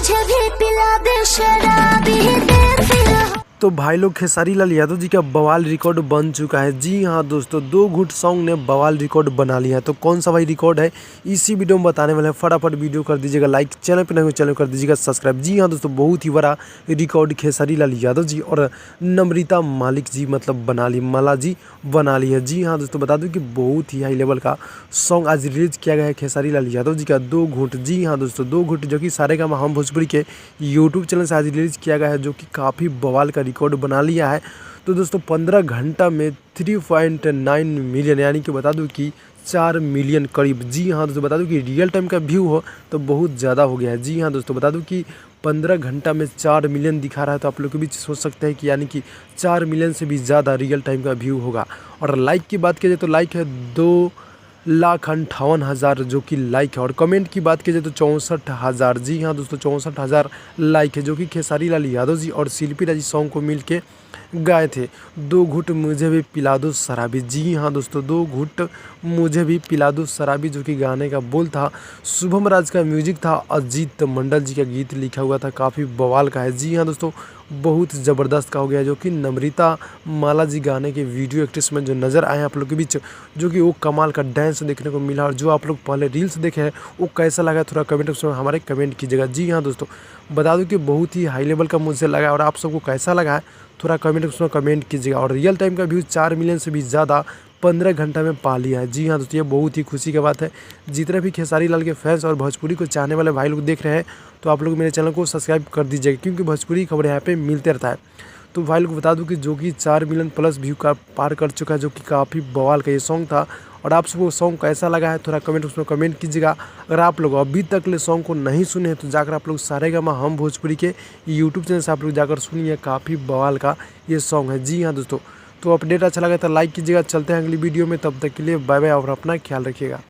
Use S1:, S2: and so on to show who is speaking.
S1: मुझे भी पिला दे शराबी दे फिर।
S2: तो भाई लोग खेसारी लाल यादव जी का बवाल रिकॉर्ड बन चुका है। जी हाँ दोस्तों, 2 घुट सॉन्ग ने बवाल रिकॉर्ड बना लिया है। तो कौन सा भाई रिकॉर्ड है इसी वीडियो में बताने वाले हैं। फटाफट वीडियो कर दीजिएगा लाइक, चैनल पर नए हो चैनल कर दीजिएगा सब्सक्राइब। जी हाँ दोस्तों, बहुत ही बड़ा रिकॉर्ड खेसारी लाल यादव जी और नम्रता मालिक जी मतलब माला जी बना ली है। जी हाँ दोस्तों, बता दूँ कि बहुत ही हाई लेवल का सॉन्ग आज रिलीज किया गया है खेसारी लाल यादव जी का 2 घुट। जी हाँ दोस्तों, 2 घुट जो कि सारेगामा हम भोजपुरी के यूट्यूब चैनल से आज रिलीज किया गया है, जो कि काफ़ी बवाल का रिकॉर्ड बना लिया है। तो दोस्तों 15 घंटा में 3.9 मिलियन, यानी कि बता दूं कि 4 मिलियन करीब। जी हाँ दोस्तों, बता दूं कि रियल टाइम का व्यू हो तो बहुत ज़्यादा हो गया है। जी हाँ दोस्तों, बता दूं कि 15 घंटा में 4 मिलियन दिखा रहा है, तो आप लोग के बीच सोच सकते हैं कि यानी कि 4 मिलियन से भी ज़्यादा रियल टाइम का व्यू होगा। और लाइक की बात की जाए तो लाइक है 2,58,000 जो कि लाइक है। और कमेंट की बात की जाए तो 64,000। जी हाँ दोस्तों, 64,000 लाइक है, जो कि खेसारी लाल यादव जी और शिल्पी राजी सॉन्ग को मिल के गाए थे। 2 घुट मुझे भी पिला दो शराबी। जी हाँ दोस्तों, 2 घुट मुझे भी पिला दो शराबी, जो कि गाने का बोल था शुभम राज का, म्यूजिक था अजीत मंडल जी का, गीत लिखा हुआ था, काफ़ी बवाल का है। जी हाँ दोस्तों, बहुत ज़बरदस्त का हो गया है, जो कि नम्रता माला जी गाने के वीडियो एक्ट्रेस में जो नज़र आए हैं आप लोग के बीच, जो कि वो कमाल का डांस देखने को मिला। और जो आप लोग पहले रील्स देखे हैं वो कैसा लगा थोड़ा कमेंट बॉक्स में हमारे कमेंट कीजिएगा। जी हाँ दोस्तों, बता दूं कि बहुत ही हाई लेवल का मुझसे लगा, और आप सबको कैसा लगा है थोड़ा कमेंट बॉक्स में कमेंट कीजिएगा। और रियल टाइम का व्यू 4 मिलियन से भी ज़्यादा 15 घंटा में पा लिया है। जी हाँ दोस्तों, ये बहुत ही खुशी की बात है। जितने भी खेसारी लाल के फैंस और भोजपुरी को चाहने वाले भाई लोग देख रहे हैं, तो आप लोग मेरे चैनल को सब्सक्राइब कर दीजिएगा, क्योंकि भोजपुरी खबर यहाँ पे मिलते रहता है। तो भाई लोग बता दूं कि जो कि 4 मिलियन प्लस व्यू का पार कर चुका है, जो कि काफ़ी बवाल का ये सॉन्ग था। और आप सबको सॉन्ग कैसा लगा है थोड़ा कमेंट उसमें कमेंट कीजिएगा। अगर आप लोग अभी तक ले सॉन्ग को नहीं सुने हैं तो जाकर आप लोग सारेगामा हम भोजपुरी के यूट्यूब चैनल से आप लोग जाकर सुनिए, काफ़ी बवाल का ये सॉन्ग है। जी हाँ दोस्तों, तो अपडेट अच्छा लगा तो लाइक कीजिएगा। चलते हैं अगली वीडियो में, तब तक के लिए बाय बाय और अपना ख्याल रखिएगा।